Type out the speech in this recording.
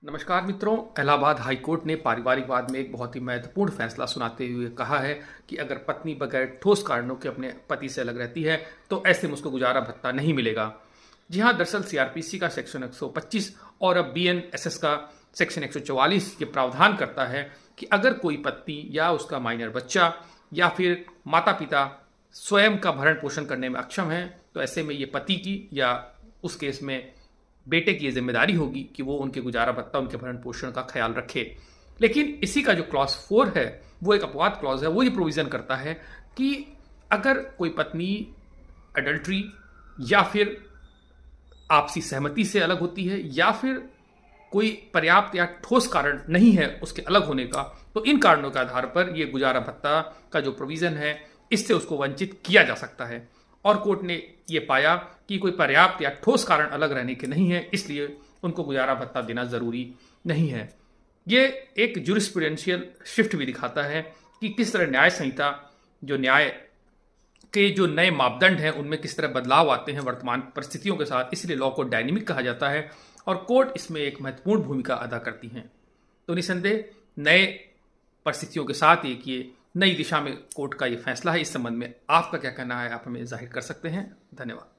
नमस्कार मित्रों। Allahabad high court ने पारिवारिक वाद में एक बहुत ही महत्वपूर्ण फैसला सुनाते हुए कहा है कि अगर पत्नी बगैर ठोस कारणों के अपने पति से अलग रहती है तो ऐसे में उसको गुजारा भत्ता नहीं मिलेगा। जी हाँ, दरअसल सीआरपीसी का सेक्शन 125 और अब बीएनएसएस का सेक्शन 144 ये प्रावधान करता है कि अगर कोई पत्नी या उसका माइनर बच्चा या फिर माता पिता स्वयं का भरण पोषण करने में अक्षम है तो ऐसे में ये पति की या उस केस में बेटे की ये जिम्मेदारी होगी कि वो उनके गुजारा भत्ता, उनके भरण पोषण का ख्याल रखे। लेकिन इसी का जो क्लॉज 4 है वो एक अपवाद क्लॉज है। वो ये प्रोविजन करता है कि अगर कोई पत्नी अडल्ट्री या फिर आपसी सहमति से अलग होती है या फिर कोई पर्याप्त या ठोस कारण नहीं है उसके अलग होने का, तो इन कारणों के आधार पर यह गुजारा भत्ता का जो प्रोविजन है इससे उसको वंचित किया जा सकता है। और कोर्ट ने ये पाया कि कोई पर्याप्त या ठोस कारण अलग रहने के नहीं है, इसलिए उनको गुजारा भत्ता देना जरूरी नहीं है। ये एक जूरिस्प्रूडेंशियल शिफ्ट भी दिखाता है कि किस तरह न्याय संहिता, जो न्याय के जो नए मापदंड हैं उनमें किस तरह बदलाव आते हैं वर्तमान परिस्थितियों के साथ। इसलिए लॉ को डायनेमिक कहा जाता है और कोर्ट इसमें एक महत्वपूर्ण भूमिका अदा करती हैं। तो निसंदेह नए परिस्थितियों के साथ एक ये नई दिशा में कोर्ट का ये फैसला है। इस संबंध में आपका क्या कहना है, आप हमें जाहिर कर सकते हैं। धन्यवाद।